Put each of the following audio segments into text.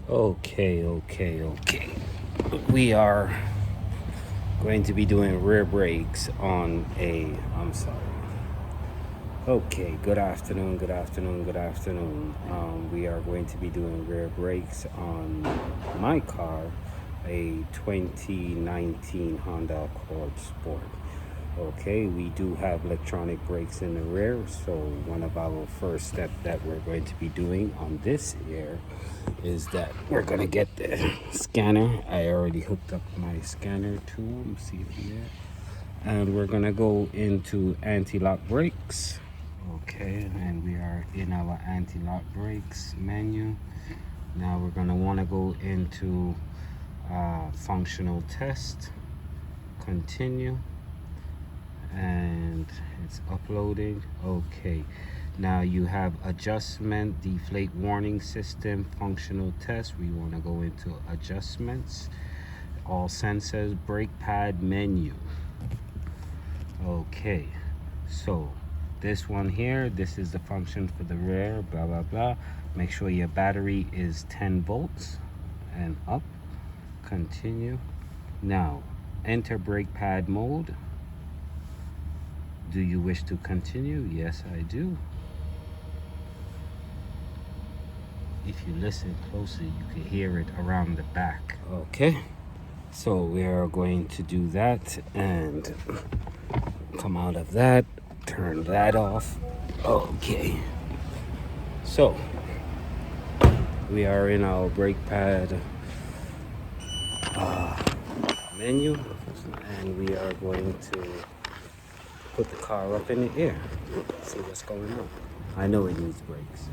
Okay. We are going to be doing rear brakes on I'm sorry. Okay, good afternoon. We are going to be doing rear brakes on my car, a 2019 Honda Accord Sport. Okay, we do have electronic brakes in the rear, so one of our first steps that we're going to be doing on this here is that we're going to get the scanner. I already hooked up my scanner to him, see if he is. And we're going to go into anti-lock brakes. Okay, and we are in our anti-lock brakes menu. Now we're going to want to go into functional test, continue, and it's uploading. Okay, now you have adjustment, deflate warning system, functional test. We want to go into adjustments, all sensors, brake pad menu. Okay, so this one here, this is the function for the rear, blah blah blah. Make sure your battery is 10 volts and up. Continue. Now enter brake pad mode. Do you wish to continue? Yes, I do. If you listen closely, you can hear it around the back. Okay, so we are going to do that and come out of that, turn that off. Okay, so we are in our brake pad menu, and we are going to put the car up in the air, see what's going on. I know it needs brakes.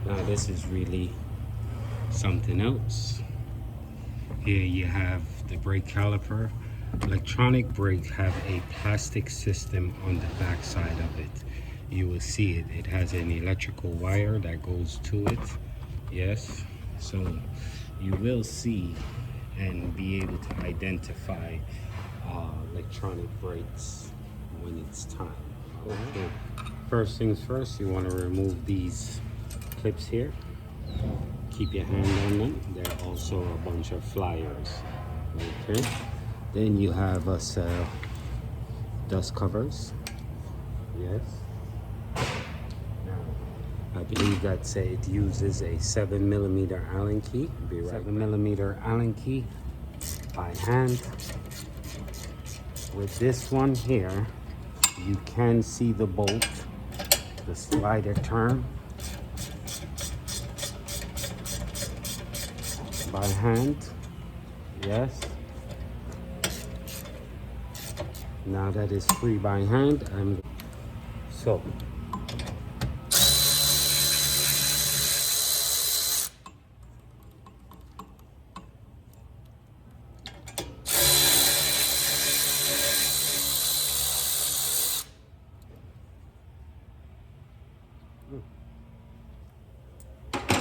Now this is really something else. Here you have the brake caliper. Electronic brakes have a plastic system on the back side of it. You will see it. It has an electrical wire that goes to it. Yes, so you will see and be able to identify electronic brakes when it's time. Okay. First things first, you want to remove these clips here. Keep your hand on them. There are also a bunch of flyers. Okay. Then you have us dust covers. Yes. Now, I believe that it uses a 7mm Allen key. Be right 7mm Allen key by hand. With this one here, you can see the bolt, the slider turn by hand. Yes. Now that is free by hand, so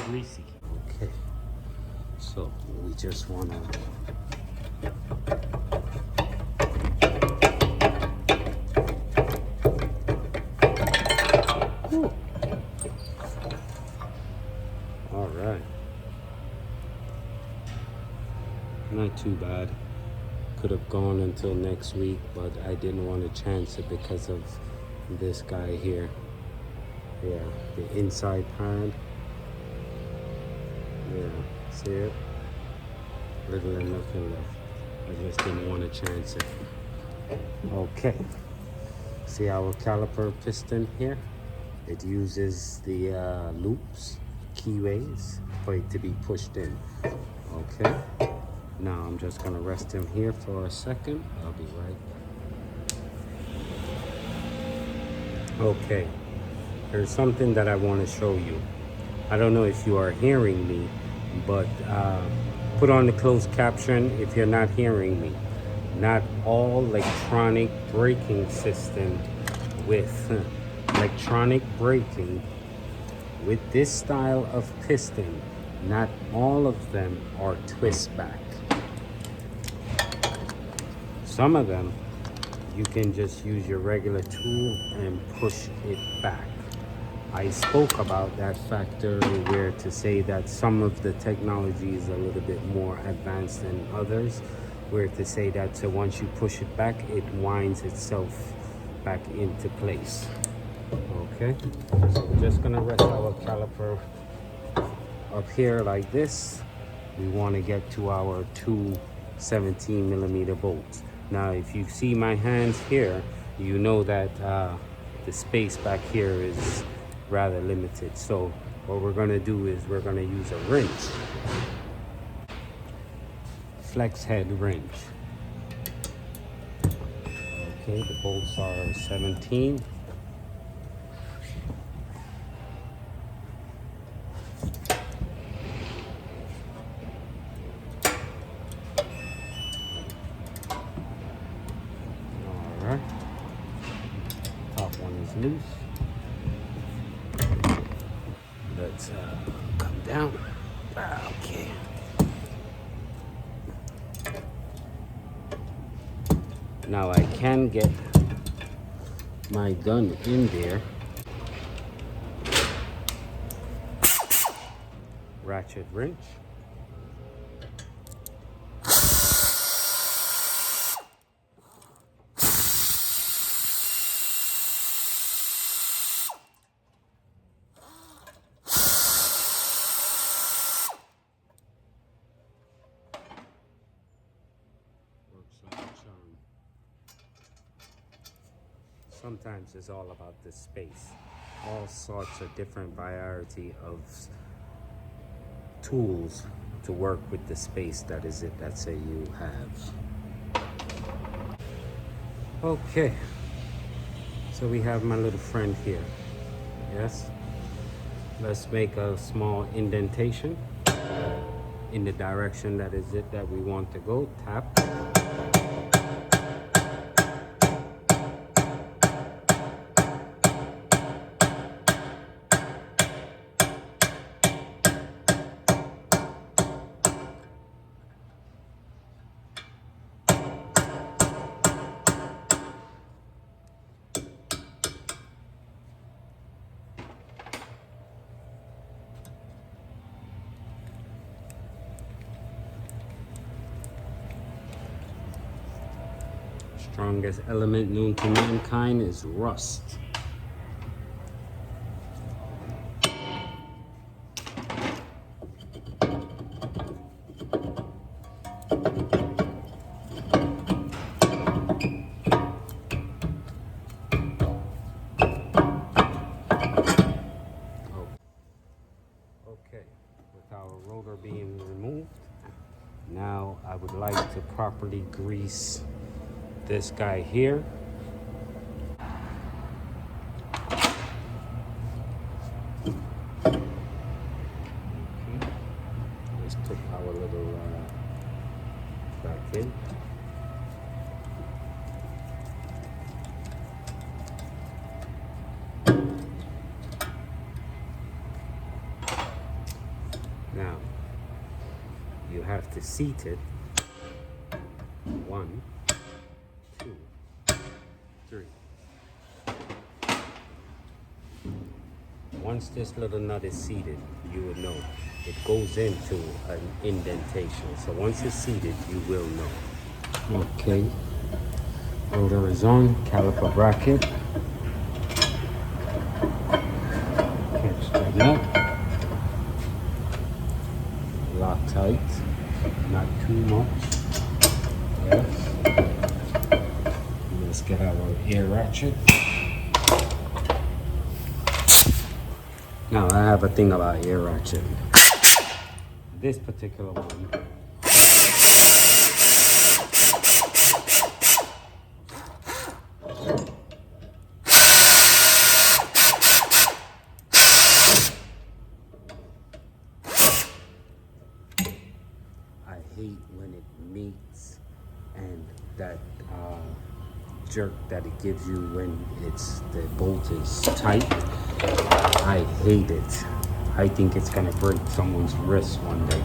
greasy. Okay, so we just want to all right. Not too bad. Could have gone until next week, but I didn't want to chance it because of this guy here. Yeah, the inside pad. Yeah, see it? Little and nothing left. I just didn't want to chance it. Okay. See our caliper piston here? It uses the loops, keyways, for it to be pushed in. Okay. Now I'm just gonna rest him here for a second. I'll be right back. Okay. There's something that I want to show you. I don't know if you are hearing me, but put on the closed caption if you're not hearing me. Not all electronic braking system with electronic braking with this style of piston, not all of them are twist back. Some of them you can just use your regular tool and push it back. I spoke about that factor where to say that some of the technology is a little bit more advanced than others, where to say that so once you push it back, it winds itself back into place. Okay, so we're just gonna rest our caliper up here like this. We want to get to our two 17mm bolts. Now if you see my hands here, you know that the space back here is rather limited. So what we're going to do is we're going to use a wrench, flex head wrench. Okay, the bolts are 17. All right, top one is loose. Let's come down. Okay. Now I can get my gun in there. Ratchet wrench. Sometimes it's all about the space. All sorts of different variety of tools to work with the space that is it that say you have. Okay, so we have my little friend here. Yes, let's make a small indentation in the direction that is it that we want to go. Tap. Strongest element known to mankind is rust. Okay, with our rotor being removed, now I would like to properly grease this guy here. Okay. Let's put our little back in. Now, you have to seat it. 1, 2, 3. Once this little nut is seated, you will know it goes into an indentation. So once it's seated, you will know. Okay, rotor is on, caliper bracket. Catch the nut. Lock tight, not too much. Yes. Let's get our air ratchet. Now I have a thing about air ratchet. This particular one, I hate when it meets and that jerk that it gives you when the bolt is tight. I hate it. I think it's gonna break someone's wrist one day.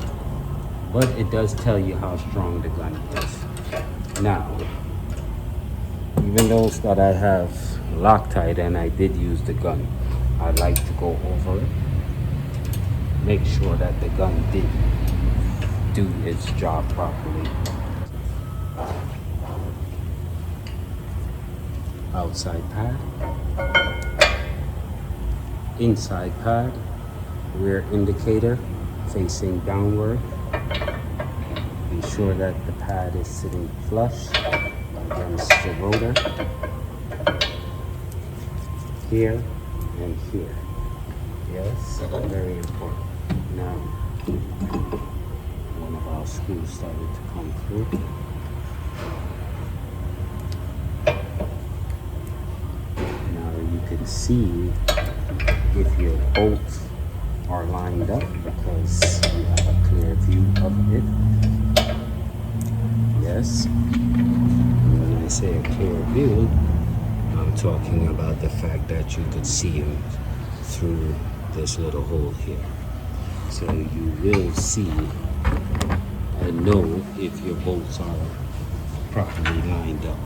But it does tell you how strong the gun is. Now, even those that I have Loctite and I did use the gun, I like to go over it. Make sure that the gun did do its job properly. Outside pad, inside pad, rear indicator facing downward. Be sure that the pad is sitting flush against the rotor. Here and here. Yes, very important. Now, one of our screws started to come through. You can see if your bolts are lined up because you have a clear view of it. Yes. And when I say a clear view, I'm talking about the fact that you could see them through this little hole here. So you will see and know if your bolts are properly lined up.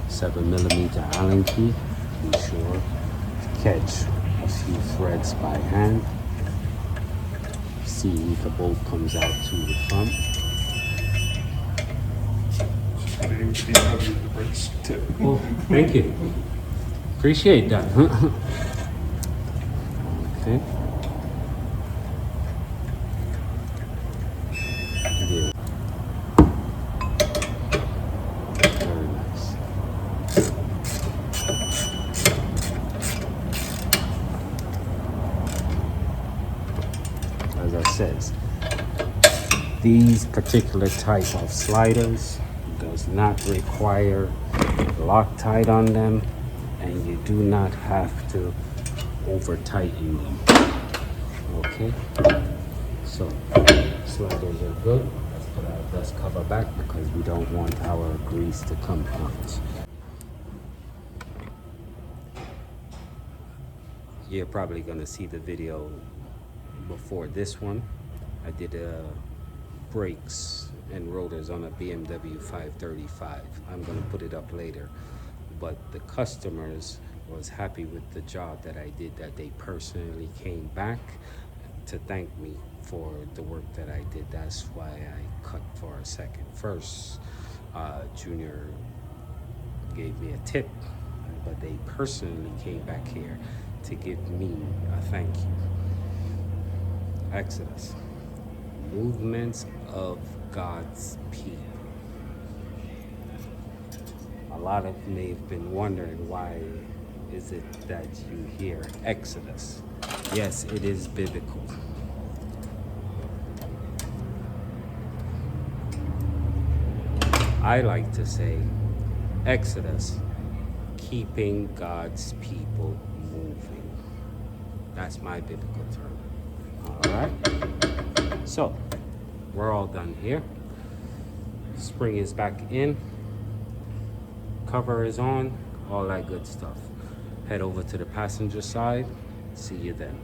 7mm Allen key. Be sure to catch a few threads by hand. See if the bolt comes out to the front. Oh, thank you. Appreciate that. Okay. Yeah. Very nice. As I said, these particular type of sliders does not require Loctite on them, and you do not have to over tighten them. Okay, so sliders are good. Let's put our dust cover back because we don't want our grease to come out. You're probably gonna see the video before this one. I did brakes and rotors on a BMW 535. I'm gonna put it up later, but the customers was happy with the job that I did, that they personally came back to thank me for the work that I did. That's why I cut for a second. First, Junior gave me a tip, but they personally came back here to give me a thank you. Exodus, movements of God's people. A lot of you may have been wondering, why is it that you hear Exodus? Yes, it is biblical. I like to say Exodus, keeping God's people moving. That's my biblical term. All right, so we're all done here. Spring is back in, cover is on, all that good stuff. Head over to the passenger side. See you then.